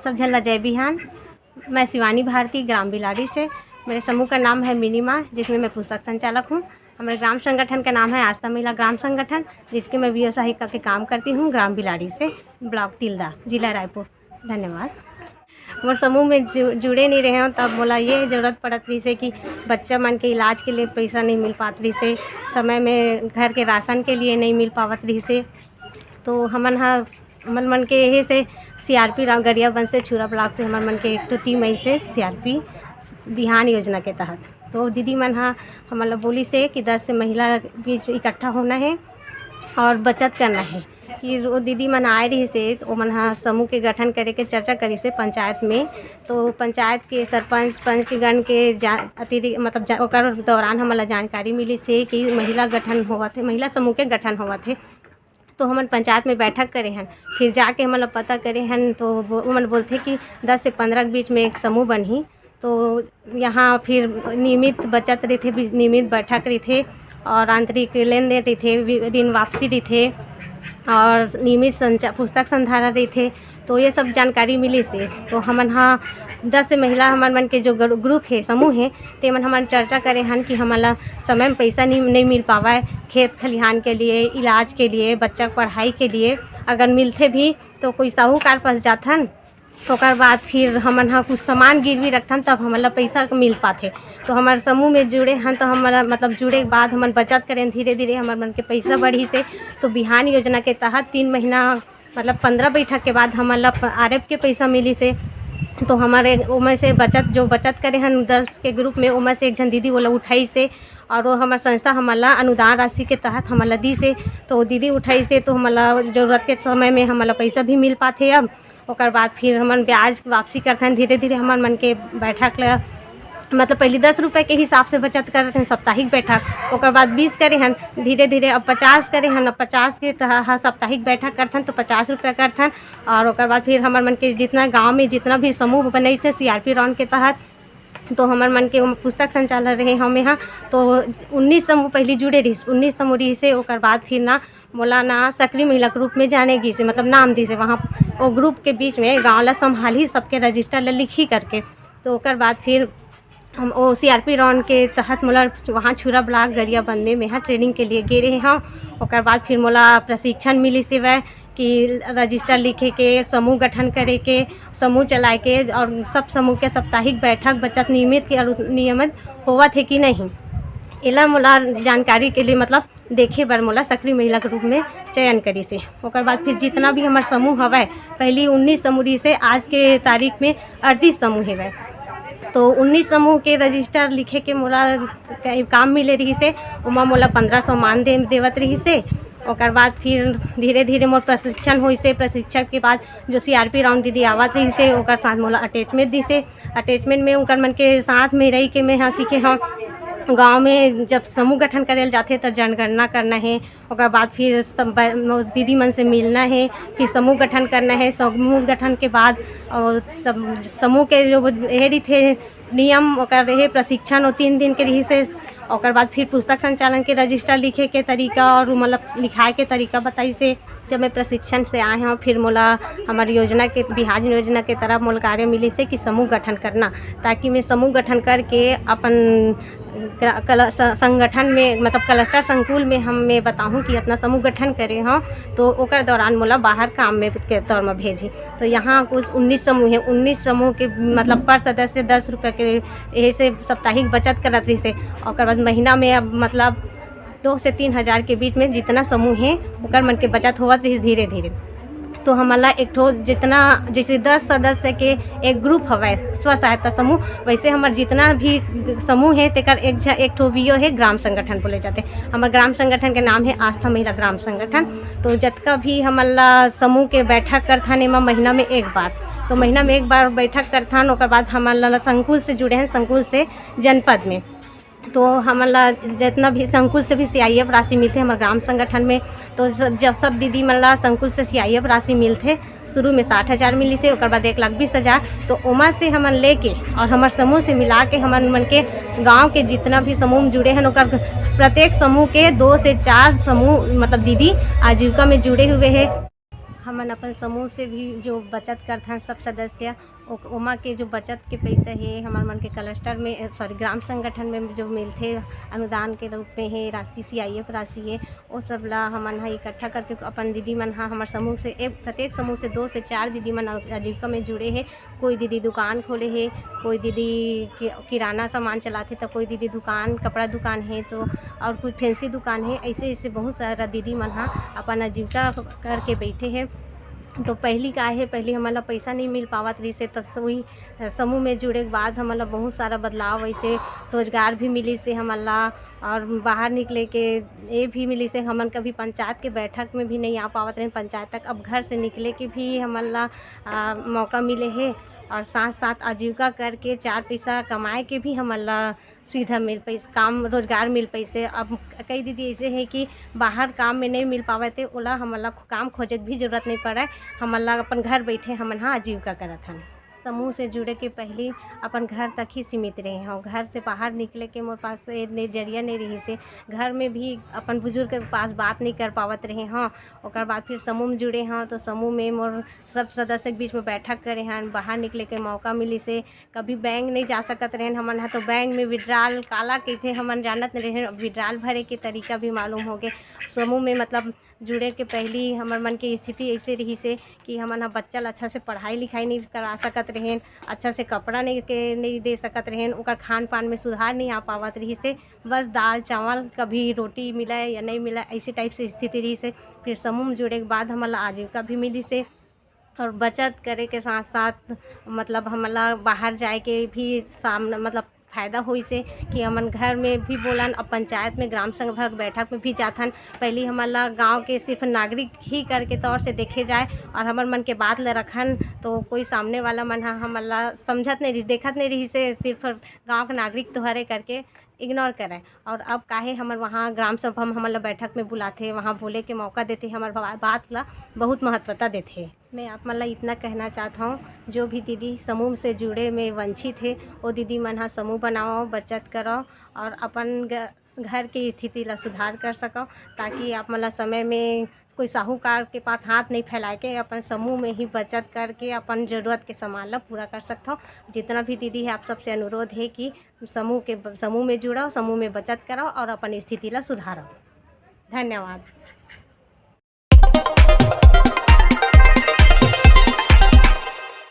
सब झल्ला जय बिहान। मैं शिवानी भारती ग्राम बिलाड़ी से। मेरे समूह का नाम है मिनीमा, जिसमें मैं पुस्तक संचालक हूँ। हमारे ग्राम संगठन का नाम है आस्था महिला ग्राम संगठन, जिसके मैं व्यवसायिका के काम करती हूँ ग्राम बिलाड़ी से, ब्लॉक तिल्दा, जिला रायपुर। धन्यवाद। हमारे समूह में जुड़े नहीं रहे हैं, तब बोला ये ज़रूरत पड़त रही से कि बच्चा मन के इलाज के लिए पैसा नहीं मिल पात रही से, समय में घर के राशन के लिए नहीं मिल पावत रही से। तो हमन मन के यही से CRP गरियाबंद से छुरा ब्लॉक से हमन मन के एक टीम ऐसे CRP बिहान योजना के तहत तो दीदी मन हमन बोली से कि 10 से महिला बीच इकट्ठा होना है और बचत करना है। फिर वो दीदी मन आए रही से तो मन समूह के गठन करे के चर्चा करी से पंचायत में। तो पंचायत के सरपंच पंच के गण के अतिरिक्त मतलब दौरान हमला जानकारी मिली से कि महिला गठन हुआ थे, महिला समूह के गठन हुआ थे। तो हमन पंचायत में बैठक करे हैं, फिर जाके हमन पता करे हैं तो वो मन बोलते कि 10 से 15 के बीच में एक समूह बनी। तो यहाँ फिर नियमित बचत रही थे, नियमित बैठक रही थे और आंतरिक लेन देन रही थे, ऋण वापसी रही थे और नियमित पुस्तक संधारण रही थे। तो ये सब जानकारी मिली से तो हमन 10 से महिला हमन मन के जो ग्रुप है, समूह है, ते मन हमन चर्चा करे हन कि हमला समय में पैसा नहीं मिल पावा है खेत खलिहान के लिए, इलाज के लिए, बच्चा पढ़ाई के लिए। अगर मिलते भी तो कोई साहूकार पास जाथन, ओकर बाद फिर हमन कुछ सामान गिरवी रखथन, तब हमला पैसा मिल पाते। तो हमारे समूह में जुड़े हैं तो हमारा मतलब जुड़े के बाद हमन बचत करें, धीरे धीरे हमारे मन के पैसा बढ़ी से। तो बिहान योजना के तहत 3 महीना मतलब 15 बैठक के बाद हमला RF के पैसा मिली से। तो हमारे उमें से बचत करे हैं 10 के ग्रुप में, उमें से एक जन दीदी वो उठाई से और वो हमारे संस्था हमला अनुदान राशि के तहत हमला दी से। तो दीदी उठाई से तो हमला ज़रूरत के समय में हमला पैसा भी मिल पाते। अब ओकर बाद फिर हमन ब्याज वापसी करते हैं धीरे धीरे। हमारे मन के बैठक मतलब पहले 10 रुपये के हिसाब से बचत करते हैं साप्ताहिक बैठक, ओकर बाद 20 करे हैं धीरे धीरे, अब 50 करे हैं, अब 50 के साप्ताहिक बैठक करते हैं तो 50 रुपये करते हैं। और ओकर बाद फिर हमारे मन के जितना गांव में जितना भी समूह बने से CRP राउंड के तहत तो हमारे मन के पुस्तक संचालक रहे हम यहाँ। तो 19 समूह पहले जुड़े रही, 19 समूह रही से। ओकर बाद फिर ना मोला ना सक्रिय महिला ग्रुप में जाने की से मतलब नाम दी से, वहाँ वो ग्रुप के बीच में गाँव ला संभाली सबके रजिस्टर ला लिखी करके। तो ओकर बाद फिर हम वो CRP राउंड के तहत मोला वहाँ छुरा ब्लॉक गरियाबंद में मैं ट्रेनिंग के लिए गे रहे हैं। ओकर बाद फिर मोला प्रशिक्षण मिली से वह कि रजिस्टर लिखे के, समूह गठन करे के, समूह चलाए के और सब समूह के साप्ताहिक बैठक बचत नियमित होवा थे कि नहीं, इला मोला जानकारी के लिए मतलब देखे बर मोला सक्रिय महिला ग्रुप में चयन करी से। ओकर बाद फिर जितना भी हमारे समूह हवा पहली 19 समूह से आज के तारीख में 38 समूह है। तो 19 समूह के रजिस्टर लिखे के मोला काम मिले रही से, उमा मोला 1500 मान देवत रही से। ओकर बाद फिर धीरे धीरे मोर प्रशिक्षण हुई से। प्रशिक्षण के बाद जो CRP राउंड दीदी आवत रही से ओकर साथ मोला अटैचमेंट दी से। अटैचमेंट में उनकर मन के साथ में रही के मैं यहाँ सीखे हाँ गांव में जब समूह गठन करे जाते तो जनगणना करना है, ओकर बाद फिर सब दीदी मन से मिलना है, फिर समूह गठन करना है। समूह गठन के बाद और सब समूह के जो रही थे नियम ओकर रहे प्रशिक्षण 3 दिन के रही से। ओकर बाद फिर पुस्तक संचालन के रजिस्टर लिखे के तरीका और मतलब लिखाए के तरीका बताई से। जब मैं प्रशिक्षण से आए हैं फिर मोला हमारी योजना के बिहान योजना के तरफ मोल कार्य मिली से कि समूह गठन करना, ताकि मैं समूह गठन करके अपन संगठन में मतलब क्लस्टर संकुल में मैं बताऊं कि अपना समूह गठन करे हाँ। तो ओकर दौरान मोला बाहर काम में के तौर में भेजी। तो यहाँ कुछ 19 समूह है, 19 समूह के मतलब पर सदस्य 10 रुपये के यही से साप्ताहिक बचत करत रही से। और बाद महीना में अब मतलब 2 से 3 हज़ार के बीच में जितना समूह है ओकर मन के बचत होवत रही धीरे धीरे। तो हमारा एक ठो जितना जैसे 10 सदस्य के एक ग्रुप हवा स्व सहायता समूह, वैसे हमारे जितना भी समूह है तेकर एक ठो VO है ग्राम संगठन बोले जाते। हमारे ग्राम संगठन के नाम है आस्था महिला ग्राम संगठन। तो जतका भी हमारा समूह के बैठक करथन एमा महीना में एक बार, तो महीना में एक बार बैठक करथन। ओकर बाद हमारा संकुल से जुड़े हैं, संकुल से जनपद में। तो हमारा जितना भी संकुल से भी CIF राशि मिलते हमारे ग्राम संगठन में। तो जब सब दीदी मला संकुल से CIF राशि मिलते शुरू में 60,000 मिली से, ओकर बाद 1,20,000। तो उमा से हमन लेके और हमारे समूह से मिला के हमन मन के गांव के जितना भी समूह जुड़े हैं ओकर प्रत्येक समूह के 2 से 4 समूह मतलब दीदी आजीविका में जुड़े हुए हैं। हमन अपन समूह से भी जो बचत करथन सब सदस्य ओमा के जो बचत के पैसा है हमर मन के क्लस्टर में ग्राम संगठन में जो मिलथे अनुदान के रूप में है राशि CIF राशि है वो सब ला हमन हा इकट्ठा करके अपन दीदी मन हा हमर समूह से प्रत्येक समूह से 2 से 4 दीदी मन आजीविका में जुड़े है। कोई दीदी दुकान खोले है, कोई दीदी किराना सामान चलाते तो कोई दीदी दुकान कपड़ा दुकान है तो और कुछ फैंसी दुकान है। ऐसे ऐसे बहुत सारा दीदी मन हा अपन आजीविका करके बैठे हैं। तो पहली का है पहले हमारा पैसा नहीं मिल पावत रही से तो वही समूह में जुड़े के बाद हमारा बहुत सारा बदलाव ऐसे रोजगार भी मिली से हमारा और बाहर निकले के ये भी मिली से हमन कभी पंचायत के बैठक में भी नहीं आ पावत रहे पंचायत तक। अब घर से निकले के भी हमारा मौका मिले है और साथ साथ आजीविका करके 4 पैसा कमाए के भी हमारा सुविधा मिल पैसे काम रोजगार मिल पैसे। अब कई दीदी ऐसे हैं कि बाहर काम में नहीं मिल पावे थे ओला हमारा काम खोजे भी जरूरत नहीं पड़े हमारा अपन घर बैठे हमन हाँ आजीविका करत हन। समूह से जुड़े के पहले अपन घर तक ही सीमित रहे हों। घर से बाहर निकले के मोर पास जरिया नहीं रही से घर में भी अपन बुजुर्ग के पास बात नहीं कर पावत रहे हों। ओकर बाद फिर समूह में जुड़े हों तो समूह में मोर सब सदस्य के बीच में बैठक करे हैं बाहर निकले के मौका मिली से। कभी बैंक नहीं जा सकत रहे हमन हा तो बैंक में विड्राल काला कहते हमन जानत नहीं रहे विड्राल भरे के तरीका भी मालूम हो गए। समूह में मतलब जुड़े के पहली हमर मन की स्थिति ऐसे रही से कि हमन हा बच्चा अच्छा से पढ़ाई लिखाई नहीं करा सकत रहें, अच्छा से कपड़ा नहीं दे सकत रहें, ओकर खान पान में सुधार नहीं आ पावत रही से। बस दाल चावल कभी रोटी मिला या नहीं मिला ऐसे टाइप से स्थिति रही से। फिर समूह में जुड़े के बाद हमारा आजीविका भी मिली से और बचत करे के साथ साथ मतलब हमारा बाहर जाए के भी सामने मतलब फ़ायदा हुई से कि हमन घर में भी बोलन अब पंचायत में ग्राम सभा बैठक में भी जाथन। पहले हमारा गांव के सिर्फ नागरिक ही कर के तौर से देखे जाए और हमर मन के बात ले रखन तो कोई सामने वाला मन हमारा समझत नहीं रही देखत नहीं रही से सिर्फ गांव के नागरिक तो हरे करके इग्नोर करें। और अब काहे हमर वहाँ ग्राम सभा में हमारा बैठक में बुलाते वहाँ बोले के मौका देते हमार बात ला बहुत महत्वता देते। मैं आप मतलब इतना कहना चाहता हूँ जो भी दीदी समूह से जुड़े में वंचित है वो दीदी मन हा समूह बनाओ बचत करो और अपन घर की स्थिति ला सुधार कर सको ताकि आप मतलब समय में कोई साहूकार के पास हाथ नहीं फैला के अपन समूह में ही बचत करके अपन ज़रूरत के सामान ला पूरा कर सकते हो। जितना भी दीदी है आप सबसे अनुरोध है कि समूह में जुड़ो समूह में बचत करो और अपन स्थिति ला सुधारो। धन्यवाद।